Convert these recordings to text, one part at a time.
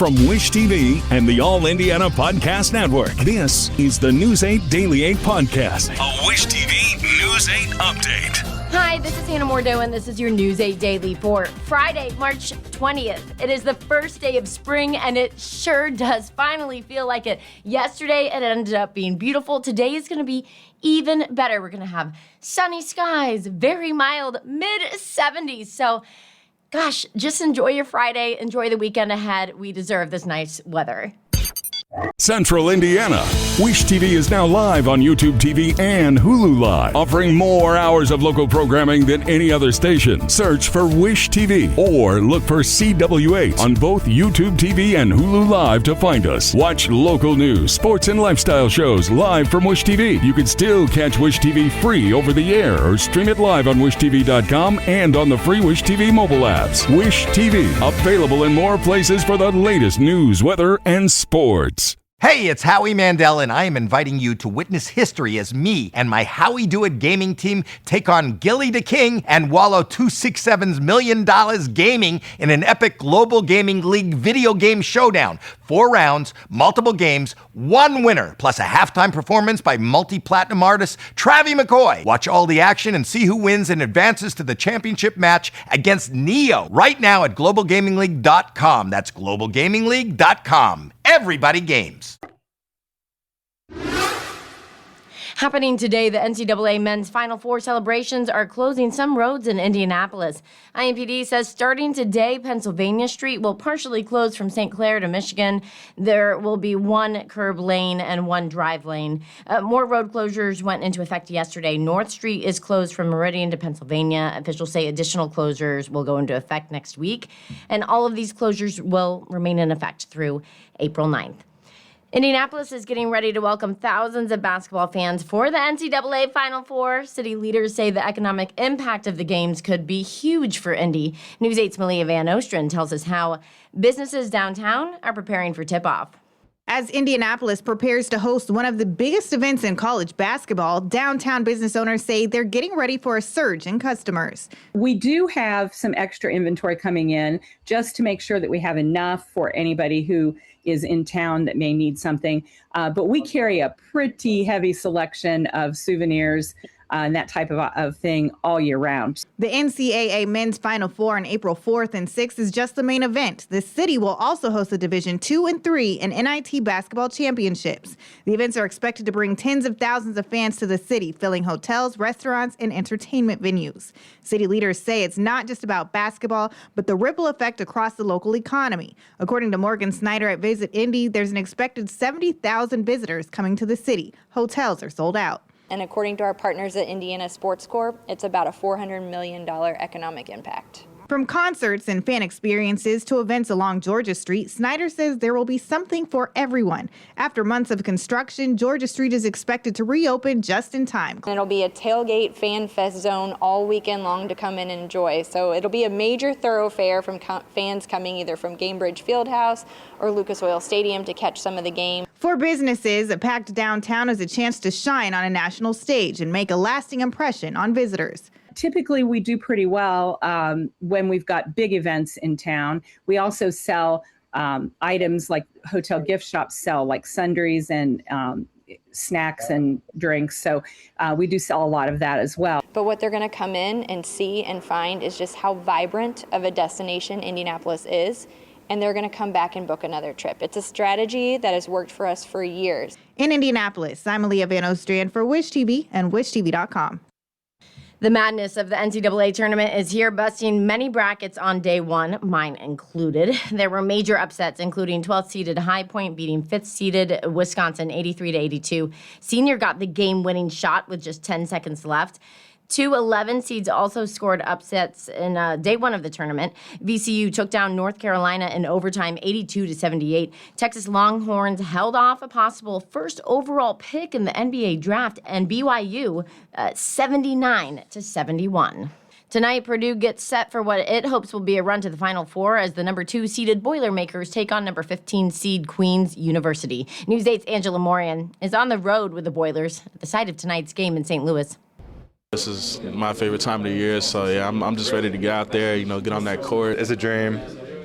From Wish TV and the All Indiana Podcast Network, this is the News 8 Daily 8 Podcast, a Wish TV News 8 update. Hi, this is Hannah Mordo, and this is your News 8 Daily for Friday, March 20th. It is the first day of spring, and it sure does finally feel like it. Yesterday, it ended up being beautiful. Today is going to be even better. We're going to have sunny skies, very mild, mid-70s. So, gosh, just enjoy your Friday. Enjoy the weekend ahead. We deserve this nice weather. Central Indiana. Wish TV is now live on YouTube TV and Hulu Live, offering more hours of local programming than any other station. Search for Wish TV or look for CW8 on both YouTube TV and Hulu Live to find us. Watch local news, sports, and lifestyle shows live from Wish TV. You can still catch Wish TV free over the air or stream it live on wishtv.com and on the free Wish TV mobile apps. Wish TV, available in more places for the latest news, weather, and sports. Hey, it's Howie Mandel, and I am inviting you to witness history as me and my Howie Do It gaming team take on Gilly the King and Wallow 267's $1 million gaming in an epic global gaming league video game showdown. 4 rounds, multiple games, 1 winner, plus a halftime performance by multi-platinum artist Travie McCoy. Watch all the action and see who wins and advances to the championship match against Neo right now at globalgamingleague.com. That's globalgamingleague.com. Everybody games. Happening today, the NCAA men's Final Four celebrations are closing some roads in Indianapolis. IMPD says starting today, Pennsylvania Street will partially close from St. Clair to Michigan. There will be 1 curb lane and 1 drive lane. More road closures went into effect yesterday. North Street is closed from Meridian to Pennsylvania. Officials say additional closures will go into effect next week. And all of these closures will remain in effect through April 9th. Indianapolis is getting ready to welcome thousands of basketball fans for the NCAA Final Four. City leaders say the economic impact of the games could be huge for Indy. News 8's Malia Van Ostrin tells us how businesses downtown are preparing for tip-off. As Indianapolis prepares to host one of the biggest events in college basketball, downtown business owners say they're getting ready for a surge in customers. We do have some extra inventory coming in just to make sure that we have enough for anybody who is in town that may need something. But we carry a pretty heavy selection of souvenirs and that type of thing all year round. The NCAA Men's Final Four on April 4th and 6th is just the main event. The city will also host the Division II and III and NIT basketball championships. The events are expected to bring tens of thousands of fans to the city, filling hotels, restaurants, and entertainment venues. City leaders say it's not just about basketball, but the ripple effect across the local economy. According to Morgan Snyder at Visit Indy, there's an expected 70,000 visitors coming to the city. Hotels are sold out. And according to our partners at Indiana Sports Corp, it's about a $400 million economic impact. From concerts and fan experiences to events along Georgia Street, Snyder says there will be something for everyone. After months of construction, Georgia Street is expected to reopen just in time. And it'll be a tailgate fan fest zone all weekend long to come in and enjoy. So it'll be a major thoroughfare from fans coming either from Gainbridge Fieldhouse or Lucas Oil Stadium to catch some of the game. For businesses, a packed downtown is a chance to shine on a national stage and make a lasting impression on visitors. Typically, we do pretty well when we've got big events in town. We also sell items like hotel gift shops sell, like sundries and snacks and drinks. So we do sell a lot of that as well. But what they're going to come in and see and find is just how vibrant of a destination Indianapolis is. And they're going to come back and book another trip. It's a strategy that has worked for us for years. In Indianapolis, I'm Malia Van Ostrin for Wish TV and wishtv.com. The madness of the NCAA tournament is here, busting many brackets on day one, mine included. There were major upsets, including 12th-seeded High Point beating 5th-seeded Wisconsin 83-82. Senior got the game-winning shot with just 10 seconds left. 2 11 seeds also scored upsets in day one of the tournament. VCU took down North Carolina in overtime 82-78. Texas Longhorns held off a possible first overall pick in the NBA draft, and BYU 79-71. Tonight, Purdue gets set for what it hopes will be a run to the Final Four as the number 2 seeded Boilermakers take on number 15 seed Queens University. News 8's Angela Morian is on the road with the Boilers at the site of tonight's game in St. Louis. This is my favorite time of the year, so yeah, I'm just ready to get out there, get on that court. It's a dream.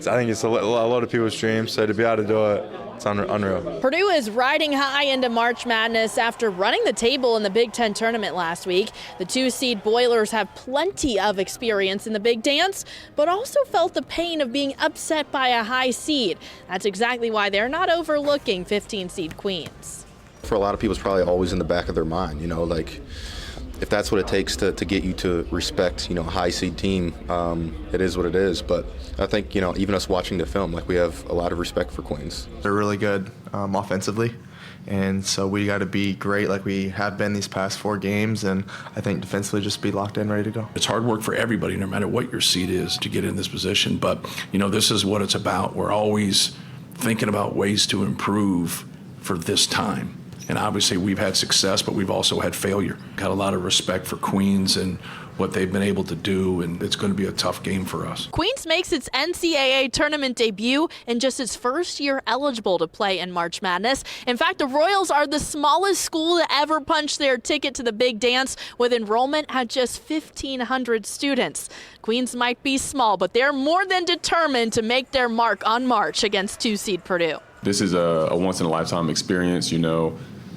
I think it's a lot of people's dreams, so to be able to do it, it's unreal. Purdue is riding high into March Madness after running the table in the Big Ten tournament last week. The 2-seed Boilers have plenty of experience in the big dance, but also felt the pain of being upset by a high seed. That's exactly why they're not overlooking 15-seed Queens. For a lot of people, it's probably always in the back of their mind, like if that's what it takes to get you to respect, a high seed team, it is what it is. But I think, even us watching the film, we have a lot of respect for Queens. They're really good offensively, and so we got to be great like we have been these past 4 games, and I think defensively just be locked in, ready to go. It's hard work for everybody, no matter what your seed is, to get in this position. But, this is what it's about. We're always thinking about ways to improve for this time. And obviously we've had success, but we've also had failure. Got a lot of respect for Queens and what they've been able to do, and it's going to be a tough game for us. Queens makes its NCAA tournament debut in just its first year eligible to play in March Madness. In fact, the Royals are the smallest school to ever punch their ticket to the big dance, with enrollment at just 1,500 students. Queens might be small, but they're more than determined to make their mark on March against 2-seed Purdue. This is a once-in-a-lifetime experience,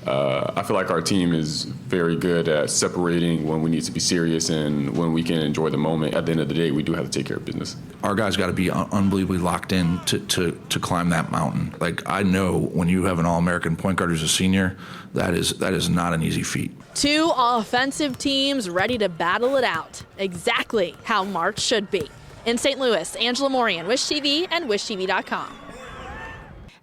I feel like our team is very good at separating when we need to be serious and when we can enjoy the moment. At the end of the day, we do have to take care of business. Our guys got to be unbelievably locked in to climb that mountain. I know when you have an All-American point guard who's a senior, that is not an easy feat. 2 offensive teams ready to battle it out. Exactly how March should be. In St. Louis, Angela Morian, Wish TV and WishTV.com.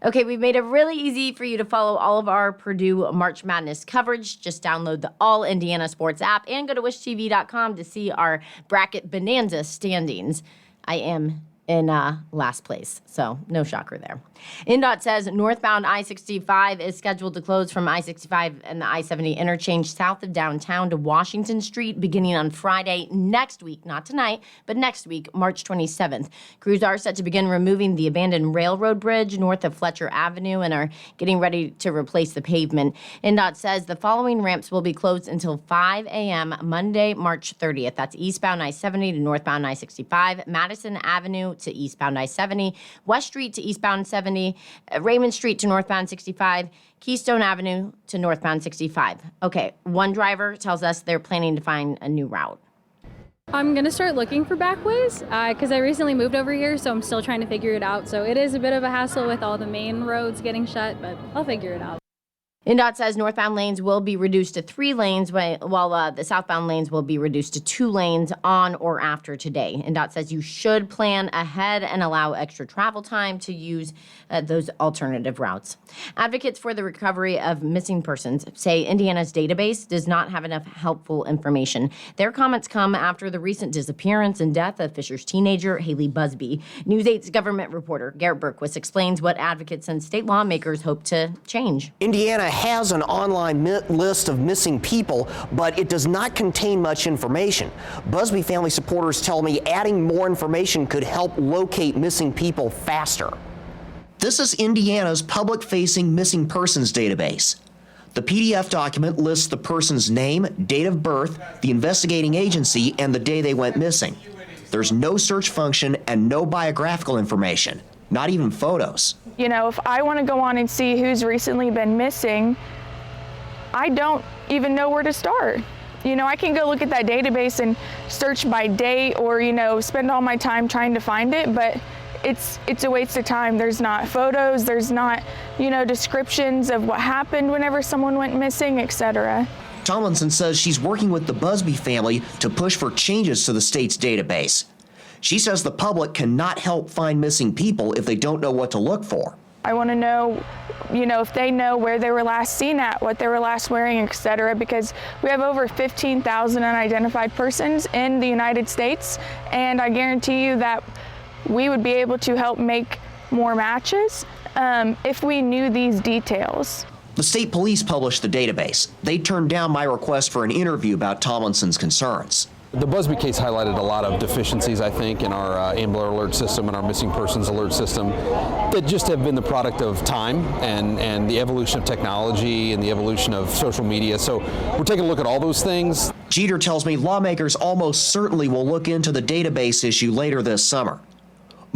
Okay, we've made it really easy for you to follow all of our Purdue March Madness coverage. Just download the All Indiana Sports app and go to wishtv.com to see our bracket bonanza standings. I am in last place, so no shocker there. INDOT says northbound I-65 is scheduled to close from I-65 and the I-70 interchange south of downtown to Washington Street beginning on Friday next week, not tonight, but next week, March 27th. Crews are set to begin removing the abandoned railroad bridge north of Fletcher Avenue and are getting ready to replace the pavement. INDOT says the following ramps will be closed until 5 a.m. Monday, March 30th. That's eastbound I-70 to northbound I-65, Madison Avenue to eastbound I-70, West Street to eastbound 70, Raymond Street to northbound 65, Keystone Avenue to northbound 65. Okay, one driver tells us they're planning to find a new route. I'm going to start looking for back ways because I recently moved over here, so I'm still trying to figure it out. So it is a bit of a hassle with all the main roads getting shut, but I'll figure it out. INDOT says northbound lanes will be reduced to 3 lanes, while the southbound lanes will be reduced to 2 lanes on or after today. INDOT says you should plan ahead and allow extra travel time to use those alternative routes. Advocates for the recovery of missing persons say Indiana's database does not have enough helpful information. Their comments come after the recent disappearance and death of Fisher's teenager, Haley Busby. News 8's government reporter Garrett Berquist explains what advocates and state lawmakers hope to change. Indiana has an online list of missing people, but it does not contain much information. Busby family supporters tell me adding more information could help locate missing people faster. This is Indiana's public-facing missing persons database. The PDF document lists the person's name, date of birth, the investigating agency, and the day they went missing. There's no search function and no biographical information, not even photos. If I want to go on and see who's recently been missing, I don't even know where to start. I can go look at that database and search by date or, spend all my time trying to find it, but it's a waste of time. There's not photos, there's not, descriptions of what happened whenever someone went missing, etc. Tomlinson says she's working with the Busby family to push for changes to the state's database. She says the public cannot help find missing people if they don't know what to look for. I want to know, if they know where they were last seen at, what they were last wearing, etc., because we have over 15,000 unidentified persons in the United States, and I guarantee you that we would be able to help make more matches if we knew these details. The state police published the database. They turned down my request for an interview about Tomlinson's concerns. The Busby case highlighted a lot of deficiencies, I think, in our Ambler alert system and our missing persons alert system that just have been the product of time and the evolution of technology and the evolution of social media. So we're taking a look at all those things. Jeter tells me lawmakers almost certainly will look into the database issue later this summer.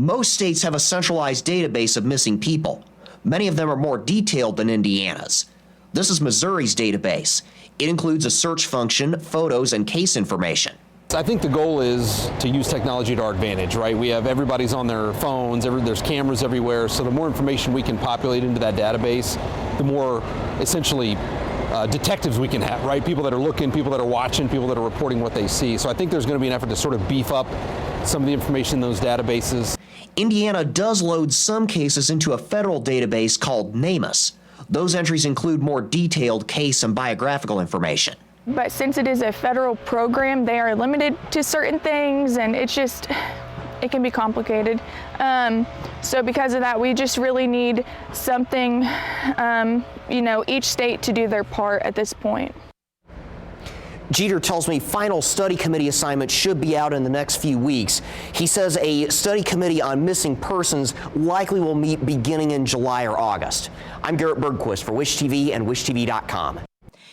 Most states have a centralized database of missing people. Many of them are more detailed than Indiana's. This is Missouri's database. It includes a search function, photos, and case information. I think the goal is to use technology to our advantage, right? We have everybody's on their phones, there's cameras everywhere, so the more information we can populate into that database, the more essentially detectives we can have, right? People that are looking, people that are watching, people that are reporting what they see. So I think there's going to be an effort to sort of beef up some of the information in those databases. Indiana does load some cases into a federal database called NamUs. Those entries include more detailed case and biographical information. But since it is a federal program, they are limited to certain things, and it can be complicated. So because of that, we just really need something, each state to do their part at this point. Jeter tells me final study committee assignments should be out in the next few weeks. He says a study committee on missing persons likely will meet beginning in July or August. I'm Garrett Bergquist for Wish TV and WishTV.com.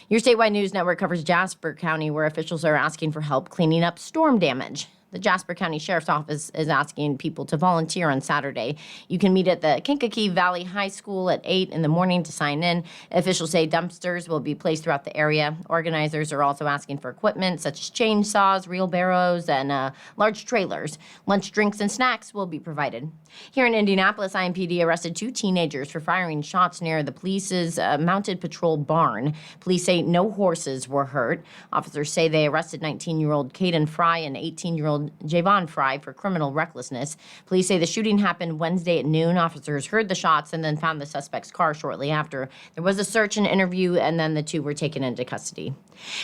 Your statewide news network covers Jasper County, where officials are asking for help cleaning up storm damage. The Jasper County Sheriff's Office is asking people to volunteer on Saturday. You can meet at the Kankakee Valley High School at 8 in the morning to sign in. Officials say dumpsters will be placed throughout the area. Organizers are also asking for equipment such as chainsaws, wheelbarrows, and large trailers. Lunch, drinks, and snacks will be provided. Here in Indianapolis, IMPD arrested 2 teenagers for firing shots near the police's mounted patrol barn. Police say no horses were hurt. Officers say they arrested 19-year-old Caden Fry and 18-year-old Javon Fry for criminal recklessness. Police say the shooting happened Wednesday at noon. Officers heard the shots and then found the suspect's car shortly after. There was a search and interview, and then the 2 were taken into custody.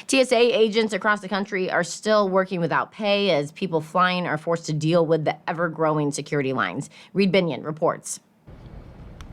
TSA agents across the country are still working without pay as people flying are forced to deal with the ever-growing security lines. Reed Binion reports.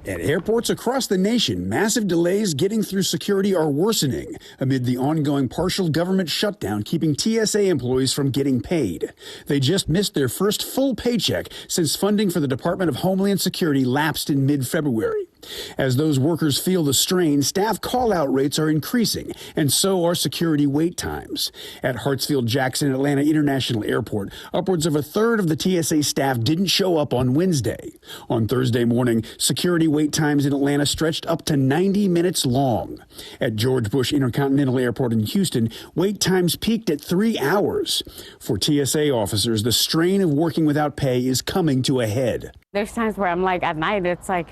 At airports across the nation, massive delays getting through security are worsening amid the ongoing partial government shutdown, keeping TSA employees from getting paid. They just missed their first full paycheck since funding for the Department of Homeland Security lapsed in mid-February. As those workers feel the strain, staff call-out rates are increasing, and so are security wait times. At Hartsfield-Jackson Atlanta International Airport, upwards of a third of the TSA staff didn't show up on Wednesday. On Thursday morning, security wait times in Atlanta stretched up to 90 minutes long. At George Bush Intercontinental Airport in Houston, wait times peaked at 3 hours. For TSA officers, the strain of working without pay is coming to a head. There's times where I'm like, at night, it's like,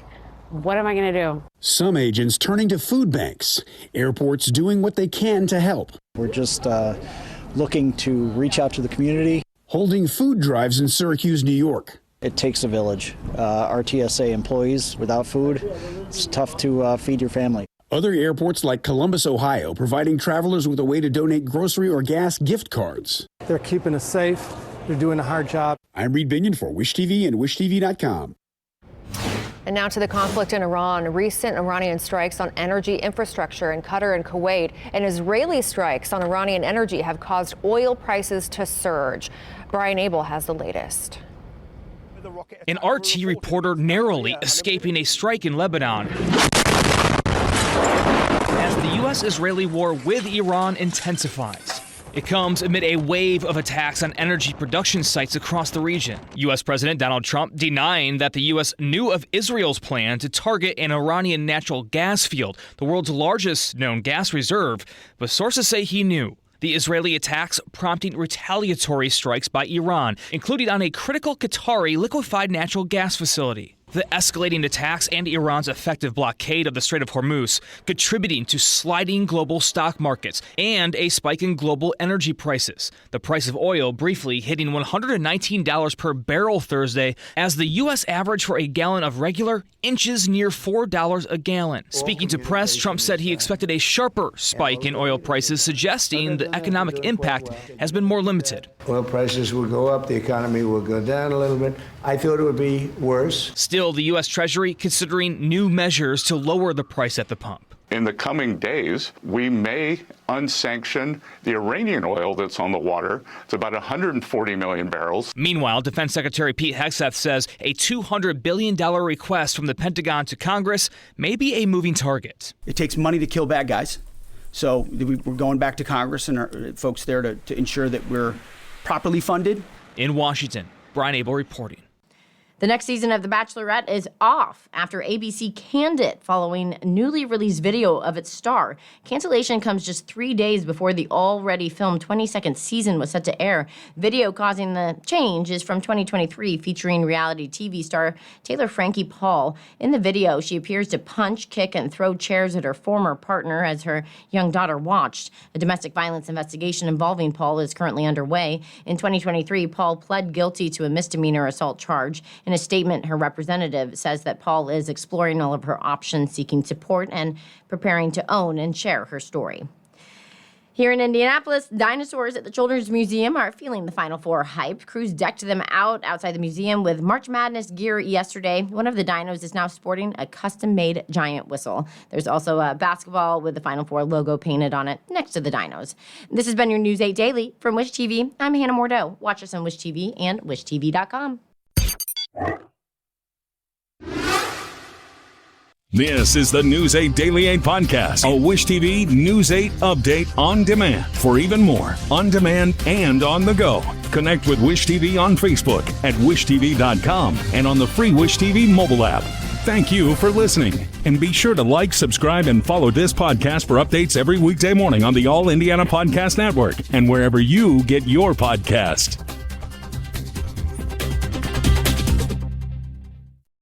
what am I going to do? Some agents turning to food banks, airports doing what they can to help. We're just looking to reach out to the community. Holding food drives in Syracuse, New York. It takes a village. Our TSA employees without food, it's tough to feed your family. Other airports like Columbus, Ohio, providing travelers with a way to donate grocery or gas gift cards. They're keeping us safe. They're doing a hard job. I'm Reed Binion for Wish TV and WishTV.com. And now to the conflict in Iran. Recent Iranian strikes on energy infrastructure in Qatar and Kuwait and Israeli strikes on Iranian energy have caused oil prices to surge. Brian Abel has the latest. An RT reporter narrowly escaping a strike in Lebanon as the U.S.-Israeli war with Iran intensifies. It comes amid a wave of attacks on energy production sites across the region. U.S. President Donald Trump denying that the U.S. knew of Israel's plan to target an Iranian natural gas field, the world's largest known gas reserve, but sources say he knew. The Israeli attacks prompting retaliatory strikes by Iran, including on a critical Qatari liquefied natural gas facility. The escalating attacks and Iran's effective blockade of the Strait of Hormuz contributing to sliding global stock markets and a spike in global energy prices. The price of oil briefly hitting $119 per barrel Thursday as the U.S. average for a gallon of regular inches near $4 a gallon. Speaking to press, Trump said he expected a sharper spike in oil prices, suggesting the economic impact has been more limited. Oil prices will go up, the economy will go down a little bit. I thought it would be worse. Still, the U.S. Treasury considering new measures to lower the price at the pump. In the coming days, we may unsanction the Iranian oil that's on the water. It's about 140 million barrels. Meanwhile, Defense Secretary Pete Hegseth says a $200 billion request from the Pentagon to Congress may be a moving target. It takes money to kill bad guys. So we're going back to Congress and our folks there to ensure that we're properly funded. In Washington, Brian Abel reporting. The next season of The Bachelorette is off after ABC canned it following newly released video of its star. Cancellation comes just 3 days before the already filmed 22nd season was set to air. Video causing the change is from 2023, featuring reality TV star Taylor Frankie Paul. In the video, she appears to punch, kick, and throw chairs at her former partner as her young daughter watched. A domestic violence investigation involving Paul is currently underway. In 2023, Paul pled guilty to a misdemeanor assault charge. In a statement, her representative says that Paul is exploring all of her options, seeking support, and preparing to own and share her story. Here in Indianapolis, dinosaurs at the Children's Museum are feeling the Final Four hype. Crews decked them out outside the museum with March Madness gear yesterday. One of the dinos is now sporting a custom-made giant whistle. There's also a basketball with the Final Four logo painted on it next to the dinos. This has been your News 8 Daily from Wish TV. I'm Hannah Mordeau. Watch us on Wish TV and wishtv.com. This is the News 8 Daily 8 podcast, a Wish TV News 8 update on demand. For even more, on demand and on the go, connect with Wish TV on Facebook at wishtv.com and on the free Wish TV mobile app. Thank you for listening, and be sure to like, subscribe, and follow this podcast for updates every weekday morning on the All Indiana Podcast Network and wherever you get your podcast.